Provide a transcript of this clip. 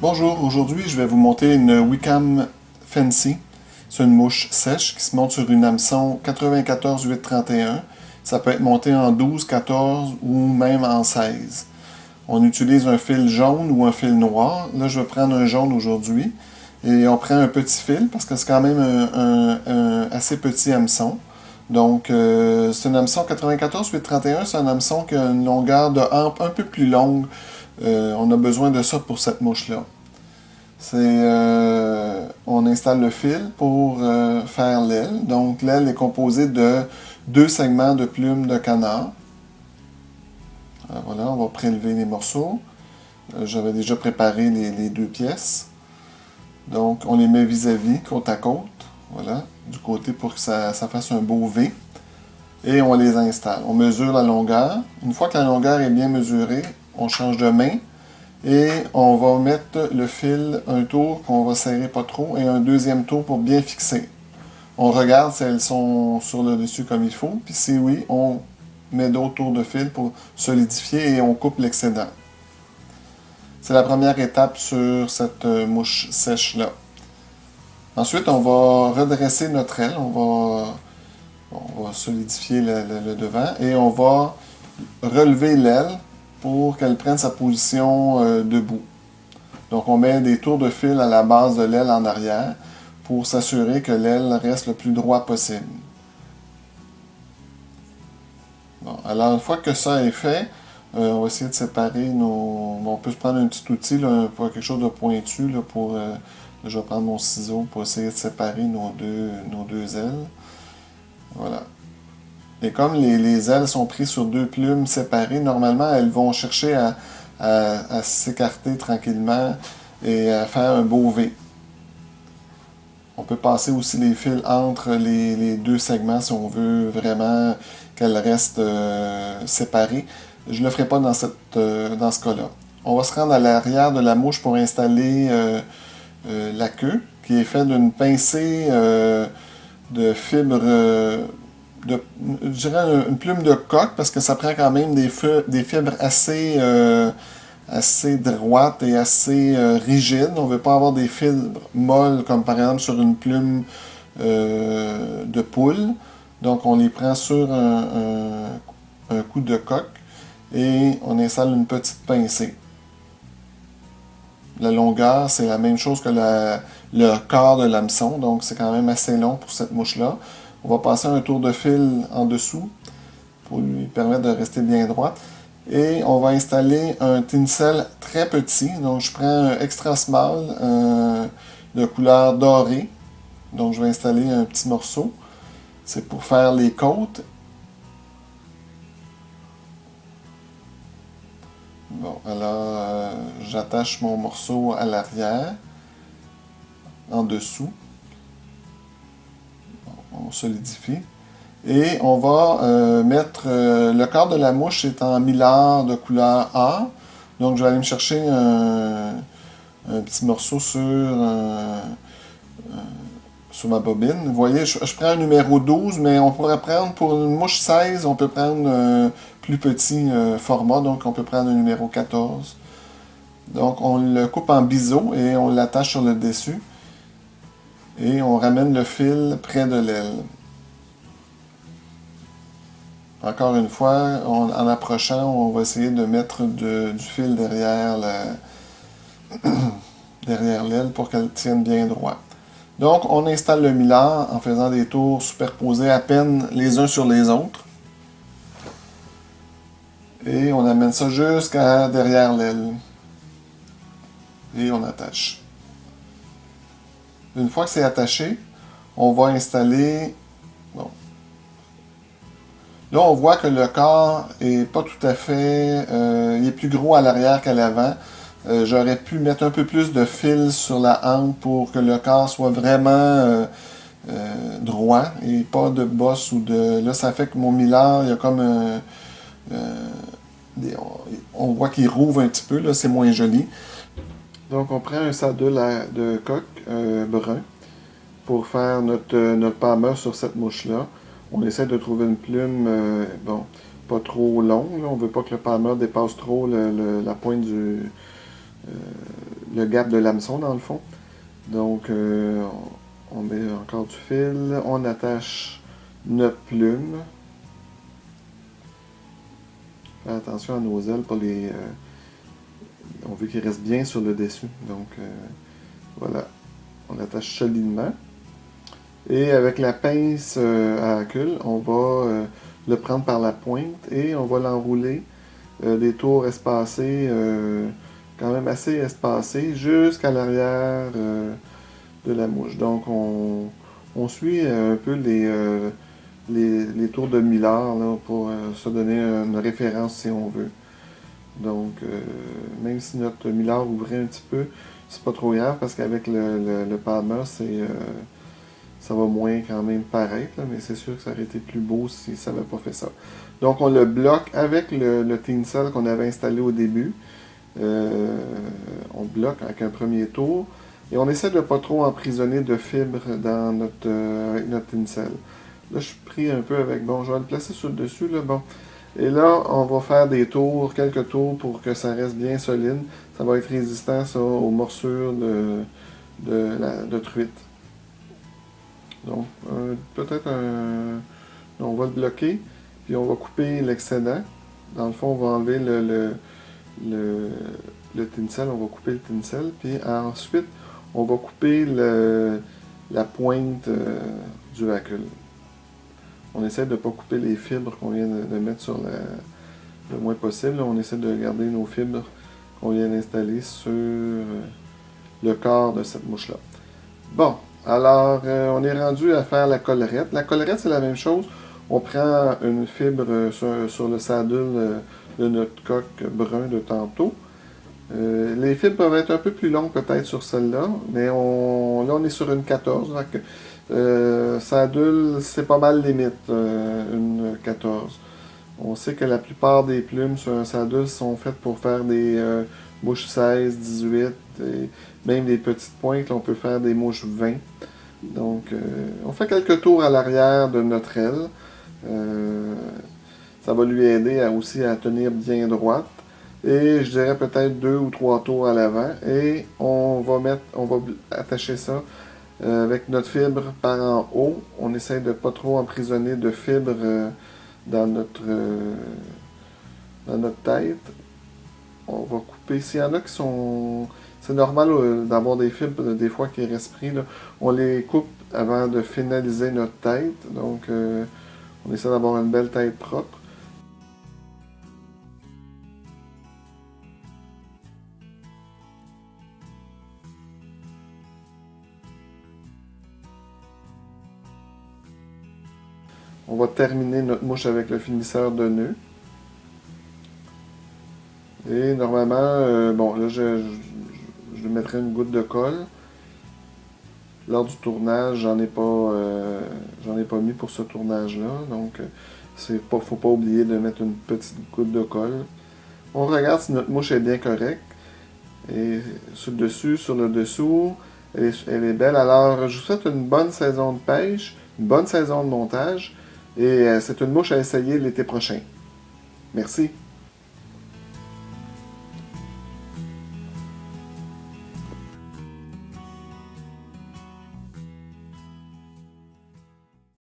Bonjour, aujourd'hui je vais vous monter une Wickham Fancy. C'est une mouche sèche qui se monte sur une hameçon 94-831. Ça peut être monté en 12, 14 ou même en 16. On utilise un fil jaune ou un fil noir. Là je vais prendre un jaune aujourd'hui. Et on prend un petit fil parce que c'est quand même un assez petit hameçon. Donc c'est un hameçon 94-831, c'est un hameçon qui a une longueur de hampe un peu plus longue. On a besoin de ça pour cette mouche-là. On installe le fil pour faire l'aile. Donc l'aile est composée de deux segments de plumes de canard. Alors, voilà, on va prélever les morceaux. J'avais déjà préparé les deux pièces. Donc on les met vis-à-vis, côte à côte. Voilà, du côté pour que ça fasse un beau V. Et on les installe. On mesure la longueur. Une fois que la longueur est bien mesurée, on change de main. Et on va mettre le fil un tour qu'on va serrer pas trop et un deuxième tour pour bien fixer. On regarde si elles sont sur le dessus comme il faut. Puis si oui, on met d'autres tours de fil pour solidifier et on coupe l'excédent. C'est la première étape sur cette mouche sèche-là. Ensuite, on va redresser notre aile. On va solidifier le devant et on va relever l'aile pour qu'elle prenne sa position debout. Donc on met des tours de fil à la base de l'aile en arrière pour s'assurer que l'aile reste le plus droit possible. Bon, alors une fois que ça est fait, on va essayer de séparer nos... On peut se prendre un petit outil, là, pour quelque chose de pointu, là, pour... je vais prendre mon ciseau pour essayer de séparer nos deux ailes. Voilà. Et comme les ailes sont prises sur deux plumes séparées, normalement, elles vont chercher à s'écarter tranquillement et à faire un beau V. On peut passer aussi les fils entre les deux segments si on veut vraiment qu'elles restent séparées. Je ne le ferai pas dans ce cas-là. On va se rendre à l'arrière de la mouche pour installer la queue, qui est faite d'une pincée de fibres... je dirais une plume de coque parce que ça prend quand même des fibres assez droites et assez rigides. On ne veut pas avoir des fibres molles comme par exemple sur une plume de poule. Donc on les prend sur un coup de coque et on installe une petite pincée. La longueur, c'est la même chose que le corps de l'hameçon, donc c'est quand même assez long pour cette mouche-là. On va passer un tour de fil en dessous pour lui permettre de rester bien droite. Et on va installer un tinsel très petit. Donc je prends un extra small de couleur dorée. Donc je vais installer un petit morceau. C'est pour faire les côtes. Bon, alors j'attache mon morceau à l'arrière, en dessous. On solidifie. Et on va mettre... le corps de la mouche est en millard de couleur A. Donc je vais aller me chercher un petit morceau sur ma bobine. Vous voyez, je prends un numéro 12, mais on pourrait prendre, pour une mouche 16, on peut prendre un plus petit format. Donc on peut prendre un numéro 14. Donc on le coupe en biseau et on l'attache sur le dessus. Et on ramène le fil près de l'aile. Encore une fois, en approchant, on va essayer de mettre du fil derrière l'aile pour qu'elle tienne bien droit. Donc, on installe le millard en faisant des tours superposés à peine les uns sur les autres. Et on amène ça jusqu'à derrière l'aile. Et on attache. Une fois que c'est attaché, on va installer... Bon. Là, on voit que le corps est pas tout à fait... il est plus gros à l'arrière qu'à l'avant. J'aurais pu mettre un peu plus de fil sur la hampe pour que le corps soit vraiment droit et pas de bosse ou de... Là, ça fait que mon millard, il y a comme on voit qu'il rouvre un petit peu, là, c'est moins joli. Donc, on prend un saddle de coq brun pour faire notre palmer sur cette mouche-là. On essaie de trouver une plume, bon, pas trop longue. Là. On ne veut pas que le palmer dépasse trop la pointe le gap de l'hameçon dans le fond. Donc, on met encore du fil, on attache notre plume. Faire attention à nos ailes pour les... on veut qu'ils restent bien sur le dessus. Donc, voilà. On attache solidement. Et avec la pince à acule, on va le prendre par la pointe et on va l'enrouler des tours espacés, quand même assez espacés, jusqu'à l'arrière de la mouche. Donc, on suit un peu les tours de Miller là, pour se donner une référence si on veut. Donc, même si notre Miller ouvrait un petit peu, c'est pas trop grave parce qu'avec le Palmer, ça va moins quand même paraître, là, mais c'est sûr que ça aurait été plus beau si ça n'avait pas fait ça. Donc, on le bloque avec le Tencel qu'on avait installé au début. On bloque avec un premier tour. Et on essaie de ne pas trop emprisonner de fibres dans avec notre Tencel. Là, je suis pris un peu avec... Bon, je vais le placer sur le dessus, là, bon. Et là, on va faire des tours, quelques tours pour que ça reste bien solide. Ça va être résistant, ça, aux morsures de truite. Donc, peut-être on va le bloquer, puis on va couper l'excédent. Dans le fond, on va enlever le Tencel, on va couper le Tencel, puis ensuite, on va couper la pointe du racule. On essaie de ne pas couper les fibres qu'on vient de mettre sur le moins possible. On essaie de garder nos fibres qu'on vient d'installer sur le corps de cette mouche-là. Bon, alors on est rendu à faire la collerette. La collerette, c'est la même chose. On prend une fibre sur le saddle de notre coq brun de tantôt. Les fibres peuvent être un peu plus longues peut-être sur celle-là, mais là on est sur une 14. Saddle, c'est pas mal limite, une 14. On sait que la plupart des plumes sur un saddle sont faites pour faire des mouches 16, 18, et même des petites pointes, là, on peut faire des mouches 20. Donc, on fait quelques tours à l'arrière de notre aile. Ça va lui aider aussi à tenir bien droite. Et je dirais peut-être 2 ou 3 tours à l'avant. Et on va attacher ça avec notre fibre par en haut. On essaie de ne pas trop emprisonner de fibres dans notre tête. On va couper. S'il y en a qui sont... C'est normal d'avoir des fibres des fois qui restent pris. Là. On les coupe avant de finaliser notre tête. Donc, on essaie d'avoir une belle tête propre. On va terminer notre mouche avec le finisseur de nœud. Et normalement, bon, là, je mettrai une goutte de colle. Lors du tournage, j'en ai pas mis pour ce tournage-là. Donc, faut pas oublier de mettre une petite goutte de colle. On regarde si notre mouche est bien correcte. Et sur le dessus, sur le dessous, elle est belle. Alors, je vous souhaite une bonne saison de pêche, une bonne saison de montage. Et c'est une mouche à essayer l'été prochain. Merci.